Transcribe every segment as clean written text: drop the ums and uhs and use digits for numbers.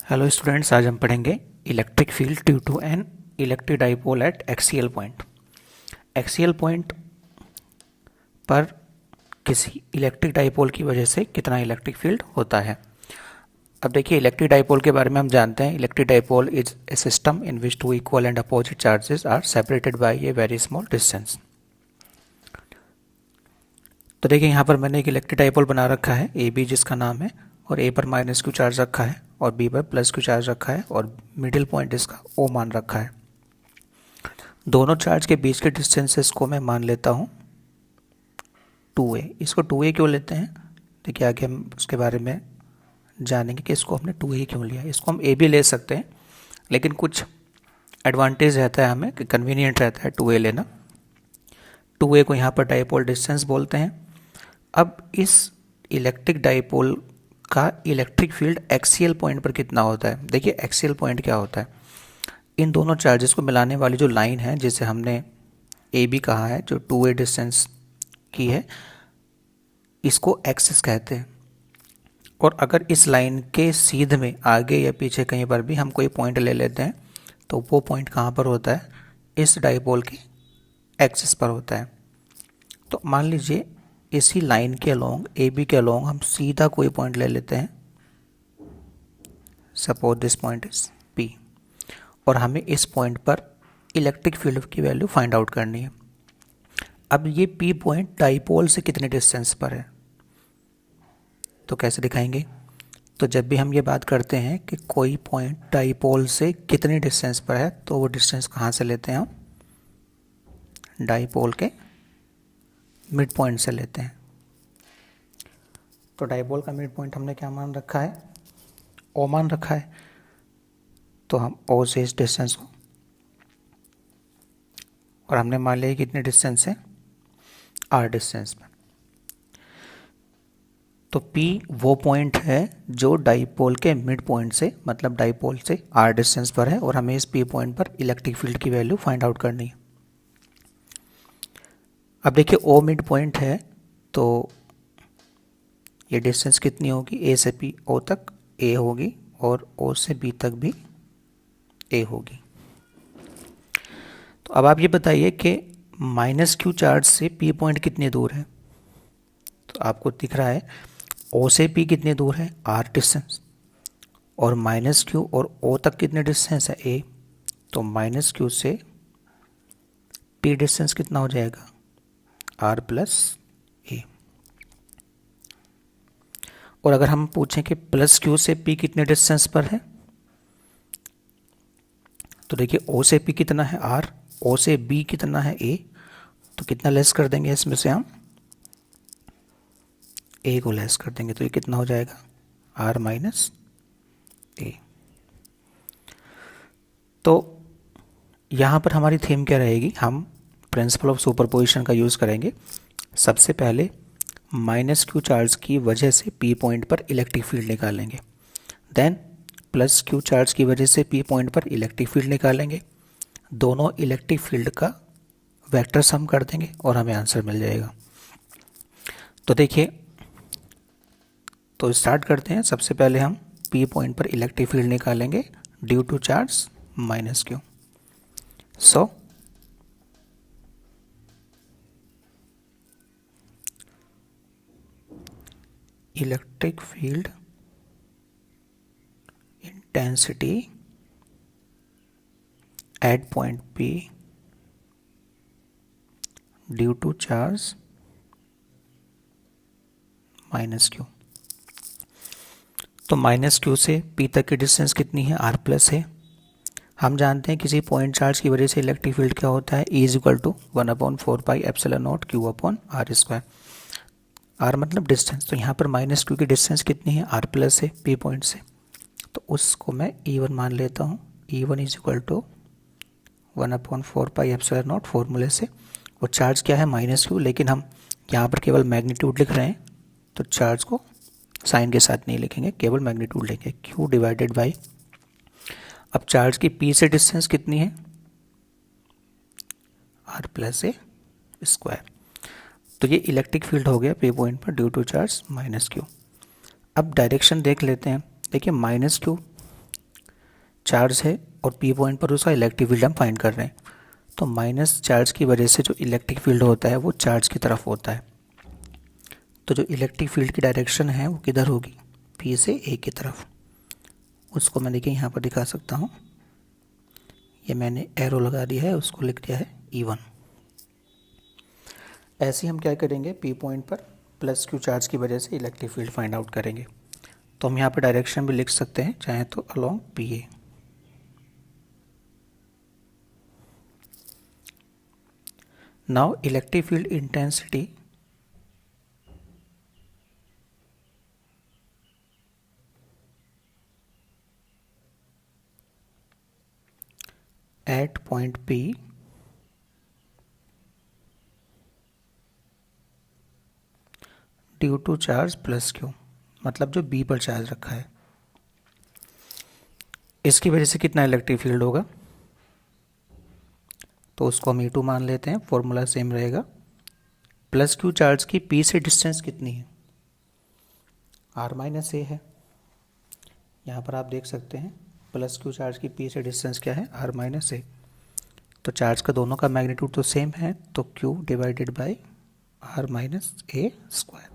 Hello students, आज हम पढ़ेंगे electric field due to an electric dipole at axial point. Axial point पर किसी इलेक्ट्रिक डाइपोल की वजह से कितना इलेक्ट्रिक फील्ड होता है। अब देखिए, इलेक्ट्रिक डाइपोल के बारे में हम जानते हैं। Electric dipole is a system in which two equal and opposite charges are separated by a very small distance. तो देखिए, यहाँ पर मैंने एक इलेक्ट्रिक डाइपोल बना रखा है ए बी, जिसका नाम है, और ए पर माइनस क्यू चार्ज रखा है और बी पर प्लस क्यू चार्ज रखा है और मिडिल पॉइंट इसका ओ मान रखा है। दोनों चार्ज के बीच के डिस्टेंसेस को मैं मान लेता हूँ 2a। इसको 2a क्यों लेते हैं, देखिए आगे हम उसके बारे में जानेंगे कि इसको हमने 2a क्यों लिया। इसको हम a भी ले सकते हैं, लेकिन कुछ एडवांटेज रहता है हमें कि कन्वीनियंट रहता है 2a लेना। 2a को यहाँ पर डाइपोल डिस्टेंस बोलते हैं। अब इस इलेक्ट्रिक डाइपोल का इलेक्ट्रिक फील्ड एक्सियल पॉइंट पर कितना होता है। देखिए, एक्सियल पॉइंट क्या होता है, इन दोनों चार्जेस को मिलाने वाली जो लाइन है, जिसे हमने ए बी कहा है, जो 2a डिस्टेंस की है, इसको एक्सिस कहते हैं। और अगर इस लाइन के सीध में आगे या पीछे कहीं पर भी हम कोई पॉइंट ले लेते हैं, तो वो पॉइंट कहाँ पर होता है, इस डाइपोल के एक्सिस पर होता है। तो मान लीजिए इसी लाइन के अलोंग, ए बी के अलोंग, हम सीधा कोई पॉइंट ले लेते हैं। Suppose this point is P, और हमें इस पॉइंट पर इलेक्ट्रिक फील्ड की वैल्यू फाइंड आउट करनी है। अब ये पी पॉइंट डाइपोल से कितने डिस्टेंस पर है, तो कैसे दिखाएंगे। तो जब भी हम ये बात करते हैं कि कोई पॉइंट डाइपोल से कितने डिस्टेंस पर है, तो वो डिस्टेंस कहाँ से लेते हैं हम, डाइपोल के मिड पॉइंट से लेते हैं। तो डाइपोल का मिड पॉइंट हमने क्या मान रखा है, ओ मान रखा है। तो हम ओ से इस डिस्टेंस को, और हमने मान लिया कितने डिस्टेंस है, आर डिस्टेंस पर। तो P वो पॉइंट है जो डाइपोल के मिड पॉइंट से, मतलब डाइपोल से आर डिस्टेंस पर है, और हमें इस P पॉइंट पर इलेक्ट्रिक फील्ड की वैल्यू फाइंड आउट करनी है। अब देखिए, O मिड पॉइंट है, तो ये डिस्टेंस कितनी होगी, A से P O तक A होगी, और O से B तक भी A होगी। तो अब आप ये बताइए कि माइनस क्यू चार्ज से P पॉइंट कितनी दूर है। तो आपको दिख रहा है O से P कितनी दूर है, R डिस्टेंस, और माइनस क्यू और O तक कितने डिस्टेंस है, A। तो माइनस क्यू से P डिस्टेंस कितना हो जाएगा, R प्लस A। और अगर हम पूछें कि प्लस क्यू से P कितने डिस्टेंस पर है, तो देखिए O से P कितना है, R, O से B कितना है, A। तो कितना लेस कर देंगे इसमें से हम, A को लेस कर देंगे, तो ये कितना हो जाएगा, R माइनस A। तो यहाँ पर हमारी थीम क्या रहेगी, हम प्रिंसिपल ऑफ सुपरपोजिशन का यूज़ करेंगे। सबसे पहले माइनस क्यू चार्ज की वजह से P पॉइंट पर इलेक्ट्रिक फील्ड निकालेंगे, देन प्लस क्यू चार्ज की वजह से P पॉइंट पर इलेक्ट्रिक फील्ड निकालेंगे। दोनों इलेक्ट्रिक फील्ड का वेक्टर सम कर देंगे और हमें आंसर मिल जाएगा। तो देखिए, तो स्टार्ट करते हैं। सबसे पहले हम P पॉइंट पर इलेक्ट्रिक फील्ड निकालेंगे due to charge minus Q. So electric field intensity at point P due to charge minus Q. तो माइनस क्यू से P तक की डिस्टेंस कितनी है, R प्लस है। हम जानते हैं किसी पॉइंट चार्ज की वजह से इलेक्ट्रिक फील्ड क्या होता है, E is equal to 1/4πε0 Q upon R square. R मतलब डिस्टेंस, तो यहाँ पर माइनस क्यू की डिस्टेंस कितनी है, R प्लस है P पॉइंट से, तो उसको मैं E1 मान लेता हूँ। E1 इज इक्वल टू 1/4πε0 फॉर्मूले से। वो चार्ज क्या है, माइनस क्यू, लेकिन हम यहाँ पर केवल मैग्नीट्यूड लिख रहे हैं, तो चार्ज को साइन के साथ नहीं लिखेंगे, केवल मैग्नीट्यूड लेंगे, Q डिवाइडेड बाई। अब चार्ज की P से डिस्टेंस कितनी है, R प्लस ए स्क्वायर। तो ये इलेक्ट्रिक फील्ड हो गया P पॉइंट पर due to charge minus Q. अब डायरेक्शन देख लेते हैं। देखिए, माइनस क्यू चार्ज है और पी पॉइंट पर उसका इलेक्ट्रिक फील्ड हम फाइंड कर रहे हैं। तो माइनस चार्ज की वजह से जो इलेक्ट्रिक फील्ड होता है वो चार्ज की तरफ होता है। तो जो इलेक्ट्रिक फील्ड की डायरेक्शन है वो किधर होगी, पी से ए की तरफ। उसको मैं देखिए यहाँ पर दिखा सकता हूँ, ये मैंने एरो लगा दिया है, उसको लिख दिया है E1। ऐसे ही हम क्या करेंगे, पी पॉइंट पर प्लस क्यू चार्ज की वजह से इलेक्ट्रिक फील्ड फाइंड आउट करेंगे। तो हम यहाँ पर डायरेक्शन भी लिख सकते हैं, चाहे तो along P A. Now electric field intensity at point P due to charge plus Q, मतलब जो B पर चार्ज रखा है, इसकी वजह से कितना इलेक्ट्रिक फील्ड होगा, तो उसको हम E2 मान लेते हैं, फॉर्मूला सेम रहेगा। प्लस क्यू चार्ज की P से डिस्टेंस कितनी है, R माइनस ए है। यहाँ पर आप देख सकते हैं प्लस क्यू चार्ज की P से डिस्टेंस क्या है, R माइनस ए। तो चार्ज का दोनों का मैग्नीट्यूड तो सेम है, तो Q divided by R minus A square.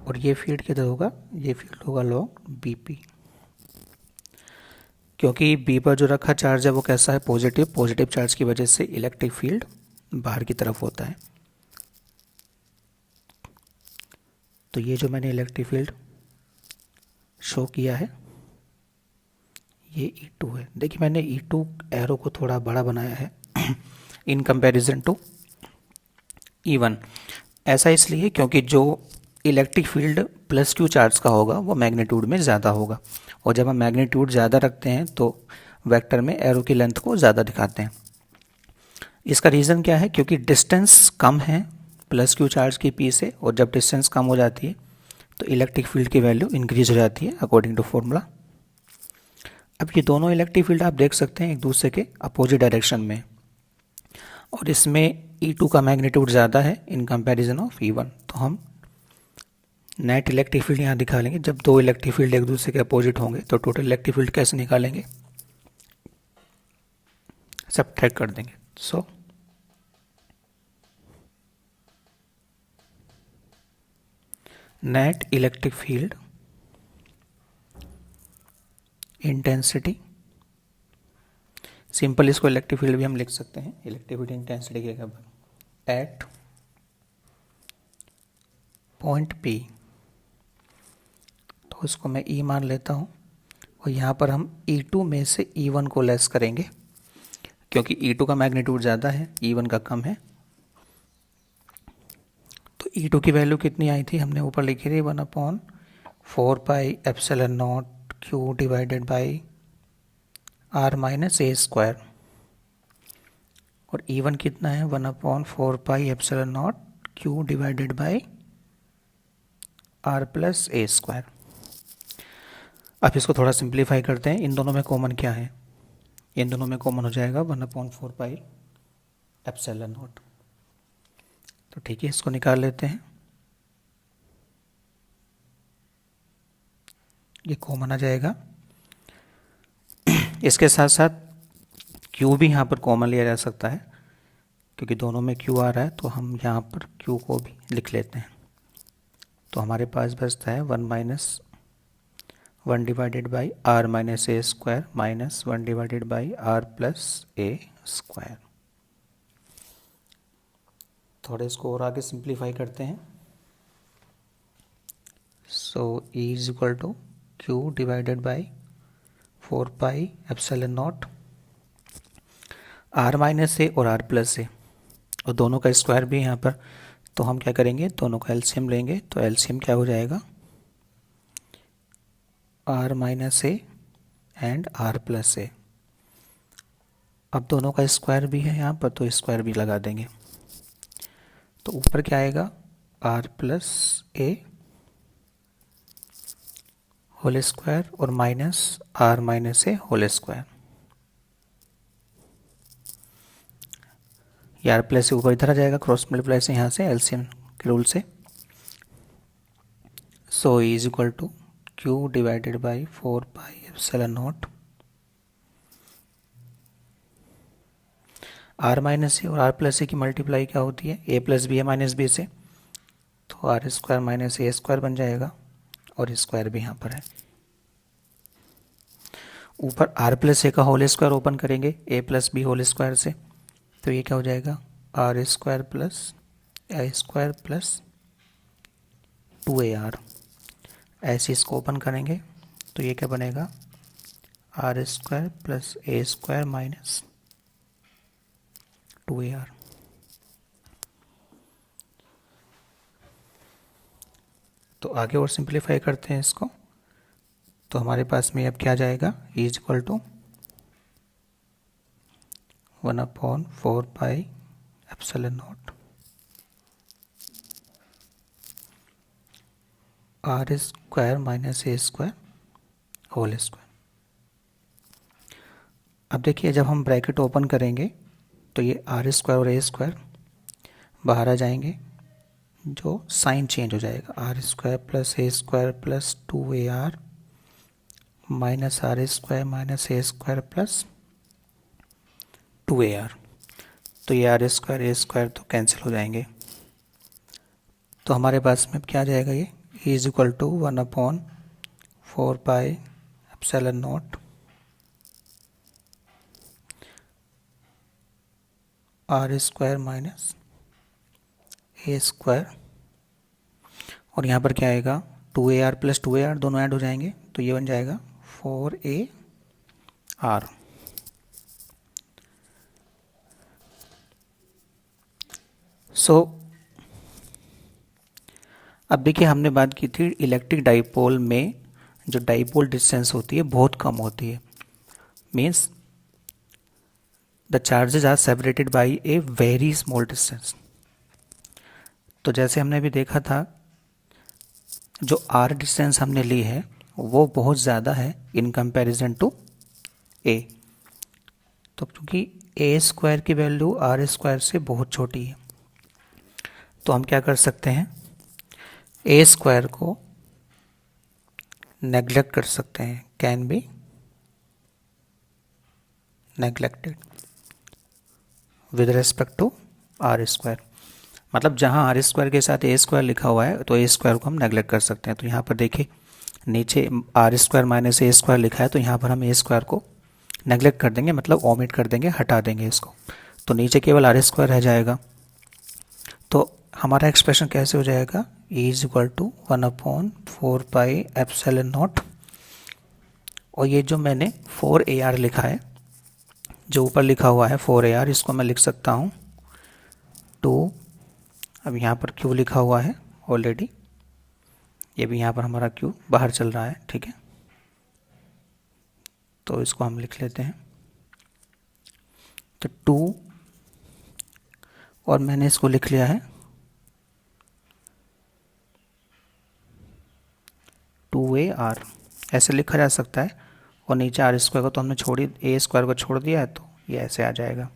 और ये फील्ड किधर होगा, ये फील्ड होगा लॉन्ग BP। क्योंकि B पर जो रखा चार्ज है वो कैसा है, पॉजिटिव। पॉजिटिव चार्ज की वजह से इलेक्ट्रिक फील्ड बाहर की तरफ होता है। तो ये जो मैंने इलेक्ट्रिक फील्ड शो किया है ये E2 है। देखिए मैंने E2 एरो को थोड़ा बड़ा बनाया है इन कंपैरिजन टू E1। ऐसा इसलिए क्योंकि जो electric field plus Q charge का होगा वो मैग्नीट्यूड में ज़्यादा होगा, और जब हम मैग्नीट्यूड ज़्यादा रखते हैं तो वेक्टर में एरो की लेंथ को ज़्यादा दिखाते हैं। इसका रीज़न क्या है, क्योंकि डिस्टेंस कम है प्लस क्यू चार्ज की P से, और जब डिस्टेंस कम हो जाती है तो इलेक्ट्रिक फील्ड की वैल्यू इंक्रीज हो जाती है अकॉर्डिंग टू फॉर्मूला। अब ये दोनों इलेक्ट्रिक फील्ड आप देख सकते हैं एक दूसरे के अपोजिट डायरेक्शन में, और इसमें E2 का मैग्नीट्यूड ज़्यादा है इन कंपैरिजन ऑफ E1। तो हम नेट इलेक्ट्रिक फील्ड यहाँ दिखा लेंगे। जब दो इलेक्ट्रिक फील्ड एक दूसरे के अपोजिट होंगे तो टोटल इलेक्ट्रिक फील्ड कैसे निकालेंगे, सब्ट्रैक्ट कर देंगे। So net electric field intensity, simple इसको इलेक्ट्रिक फील्ड भी हम लिख सकते हैं, इलेक्ट्रिक फील्ड इंटेंसिटी के बराबर एट पॉइंट P। तो उसको मैं E मान लेता हूँ, और यहाँ पर हम E2 में से E1 को लेस करेंगे, क्योंकि E2 का मैग्नीट्यूड ज़्यादा है, E1 का कम है। तो E2 की वैल्यू कितनी आई थी, हमने ऊपर लिखी थी 1/4 pi epsilon not Q divided by R minus A square, और E1 कितना है 1/4 pi epsilon not Q divided by R plus A square. अब इसको थोड़ा सिंप्लीफाई करते हैं, इन दोनों में कॉमन क्या है, इन दोनों में कॉमन हो जाएगा 1/4 पाई एप्सिलॉन नॉट। तो ठीक है, इसको निकाल लेते हैं, ये कॉमन आ जाएगा। इसके साथ साथ Q भी यहाँ पर कॉमन लिया जा सकता है, क्योंकि दोनों में Q आ रहा है, तो हम यहाँ पर Q को भी लिख लेते हैं। तो हमारे पास बचता है 1 divided by R minus A square minus 1 divided by R plus A square. थोड़े इसको और आगे सिंप्लीफाई करते हैं। So E is equal to Q divided by 4 pi epsilon naught R minus A और R प्लस ए, और दोनों का स्क्वायर भी यहाँ पर, तो हम क्या करेंगे, दोनों का एलसीएम लेंगे। तो एलसीएम क्या हो जाएगा, R minus A and R plus A. अब दोनों का स्क्वायर भी है यहाँ पर, तो स्क्वायर भी लगा देंगे। तो ऊपर क्या आएगा, R प्लस ए होल स्क्वायर और माइनस R माइनस ए होल स्क्वायर। ये R प्लस से ऊपर इधर आ जाएगा, क्रॉस मल्टीप्लाई से यहाँ से एलसीएम के रूल से। So E is equal to Q divided by 4 pi epsilon naught R minus A और आर प्लस ए की मल्टीप्लाई क्या होती है, ए प्लस बी है माइनस बी से, तो R square minus A square बन जाएगा और स्क्वायर भी यहाँ पर है। ऊपर आर प्लस ए का होल स्क्वायर ओपन करेंगे A plus B whole square से, तो ये क्या हो जाएगा, R square plus A square plus 2ar। ऐसे इसको ओपन करेंगे तो ये क्या बनेगा, R square plus A square minus 2ar। तो आगे और सिंप्लीफाई करते हैं इसको, तो हमारे पास में अब क्या जाएगा, is equal to 1/4 pi epsilon naught R square minus A square whole square. अब देखिए जब हम ब्रैकेट ओपन करेंगे तो ये आर स्क्वायर और ए स्क्वायर बाहर आ जाएंगे, जो साइन चेंज हो जाएगा, R square plus A square plus 2ar minus R square minus A square plus 2ar। तो ये आर स्क्वायर ए स्क्वायर तो कैंसिल हो जाएंगे, तो हमारे पास में क्या आ जाएगा, ये is equal to 1/4 pi epsilon naught R square minus A square, और यहाँ पर क्या आएगा, 2ar प्लस 2ar दोनों ऐड हो जाएंगे, तो ये बन जाएगा 4ar। अब देखिए हमने बात की थी इलेक्ट्रिक डाइपोल में जो डाइपोल डिस्टेंस होती है बहुत कम होती है, means the charges are separated by a very small distance. तो जैसे हमने अभी देखा था, जो आर डिस्टेंस हमने ली है वो बहुत ज़्यादा है इन कंपैरिजन टू ए, तो क्योंकि ए स्क्वायर की वैल्यू आर स्क्वायर से बहुत छोटी है, तो हम क्या कर सकते हैं, ए स्क्वायर को नेग्लेक्ट कर सकते हैं, can be neglected with respect to R square. मतलब जहाँ आर स्क्वायर के साथ ए स्क्वायर लिखा हुआ है तो ए स्क्वायर को हम नेग्लेक्ट कर सकते हैं। तो यहाँ पर देखिए नीचे R square minus A square लिखा है, तो यहाँ पर हम ए स्क्वायर को नेग्लेक्ट कर देंगे, मतलब ओमिट कर देंगे, हटा देंगे इसको, तो नीचे केवल आर स्क्वायर रह जाएगा। तो हमारा एक्सप्रेशन कैसे हो जाएगा, E is equal to 1/4 pi epsilon naught, और ये जो मैंने 4ar लिखा है, जो ऊपर लिखा हुआ है 4ar, इसको मैं लिख सकता हूँ 2, अब यहाँ पर q लिखा हुआ है ऑलरेडी, ये भी यहाँ पर हमारा q बाहर चल रहा है, ठीक है, तो इसको हम लिख लेते हैं, तो 2 और मैंने इसको लिख लिया है 2ar, ऐसे लिखा जा सकता है, और नीचे आर स्क्वायर को तो हमने छोड़ ही, ए स्क्वायर को छोड़ दिया है, तो ये ऐसे आ जाएगा।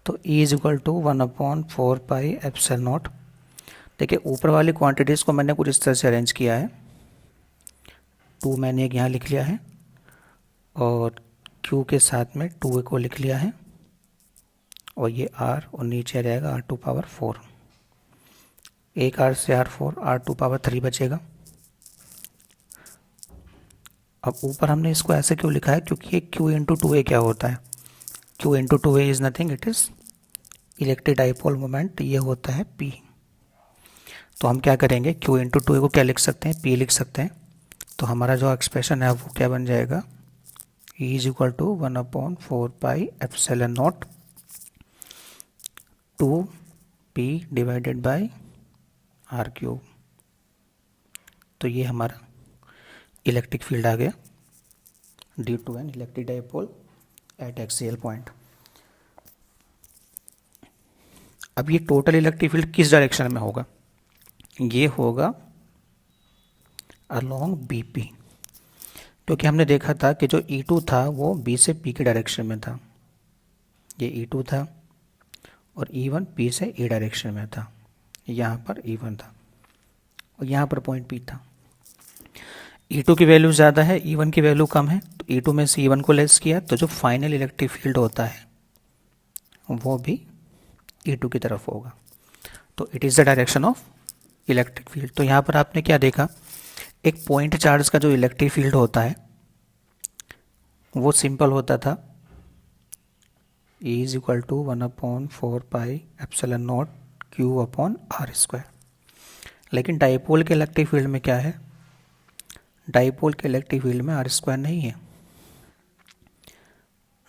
तो E is equal to 1/4 pi epsilon naught. देखिए ऊपर वाली क्वांटिटीज़ को मैंने कुछ इस तरह से अरेंज किया है, 2 मैंने एक यहाँ लिख लिया है, और Q के साथ में 2 को लिख लिया है, और ये R, और नीचे आ जाएगा R⁴, एक R से R4, R⁴ बचेगा। अब ऊपर हमने इसको ऐसे क्यों लिखा है, क्योंकि ये Q इंटू 2A क्या होता है, Q into 2A is nothing, it is electric dipole moment, ये होता है P। तो हम क्या करेंगे, Q इंटू 2A को क्या लिख सकते हैं, P लिख सकते हैं, तो हमारा जो एक्सप्रेशन है वो क्या बन जाएगा, E is equal to 1/4 pi epsilon naught 2P divided by R⁵। तो ये हमारा इलेक्ट्रिक फील्ड आ गया due to an electric dipole at axial point. अब ये टोटल इलेक्ट्रिक फील्ड किस डायरेक्शन में होगा, ये होगा अलोंग BP, क्योंकि हमने देखा था कि जो E2 था वो B से P के डायरेक्शन में था, ये E2 था, और E1 P से A डायरेक्शन में था, यहाँ पर E1 था, और यहाँ पर पॉइंट P था। E2 की वैल्यू ज़्यादा है, E1 की वैल्यू कम है, तो E2 में से E1 को लेस किया, तो जो फाइनल इलेक्ट्रिक फील्ड होता है वो भी E2 की तरफ होगा। तो it is the direction of electric field. तो यहाँ पर आपने क्या देखा, एक पॉइंट चार्ज का जो इलेक्ट्रिक फील्ड होता है वो सिंपल होता था, E is equal to 1/4πε0 Q/r²। लेकिन डाइपोल के इलेक्ट्रिक फील्ड में क्या है, डाइपोल के इलेक्ट्रिक फील्ड में r² नहीं है,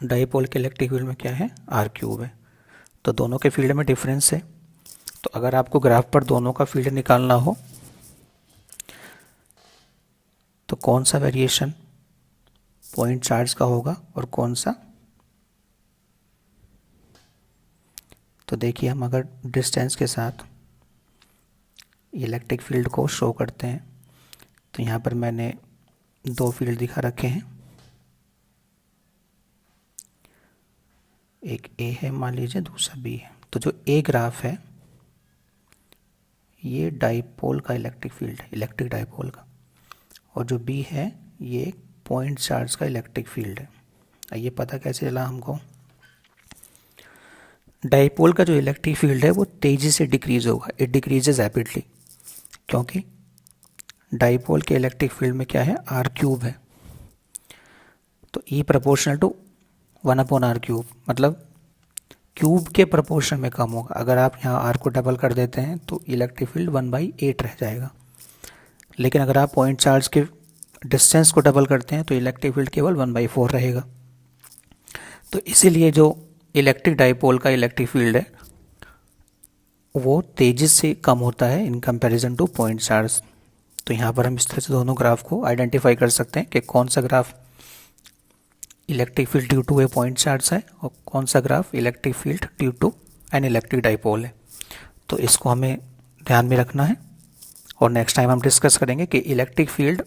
डाइपोल के इलेक्ट्रिक फील्ड में क्या है, r³ है। तो दोनों के फील्ड में डिफरेंस है। तो अगर आपको ग्राफ पर दोनों का फील्ड निकालना हो तो कौन सा वेरिएशन पॉइंट चार्ज का होगा और कौन सा, तो देखिए हम अगर डिस्टेंस के साथ इलेक्ट्रिक फील्ड को शो करते हैं तो यहाँ पर मैंने दो फील्ड दिखा रखे हैं, एक ए है मान लीजिए, दूसरा बी है। तो जो ए ग्राफ है ये डाइपोल का इलेक्ट्रिक फील्ड है, इलेक्ट्रिक डाइपोल का, और जो बी है ये पॉइंट चार्ज का इलेक्ट्रिक फील्ड है। ये पता कैसे चला हमको, डाइपोल का जो इलेक्ट्रिक फील्ड है वो तेज़ी से डिक्रीज होगा, इट डिक्रीजेज रैपिडली, क्योंकि डाइपोल के इलेक्ट्रिक फील्ड में क्या है, r³ है। तो E प्रोपोर्शनल टू 1/r³, मतलब क्यूब के प्रोपोर्शन में कम होगा। अगर आप यहाँ r को डबल कर देते हैं तो इलेक्ट्रिक फील्ड 1/8 रह जाएगा, लेकिन अगर आप पॉइंट चार्ज के डिस्टेंस को डबल करते हैं तो इलेक्ट्रिक फील्ड केवल 1/4 रहेगा। तो इसीलिए जो इलेक्ट्रिक डाइपोल का इलेक्ट्रिक फील्ड है वो तेज़ी से कम होता है in comparison two point charge. तो यहाँ पर हम इस तरह से दोनों ग्राफ को आइडेंटिफाई कर सकते हैं कि कौन सा graph electric field due to a point charge है और कौन सा graph electric field due to an electric dipole है। तो इसको हमें ध्यान में रखना है और नेक्स्ट टाइम हम डिस्कस करेंगे कि इलेक्ट्रिक फील्ड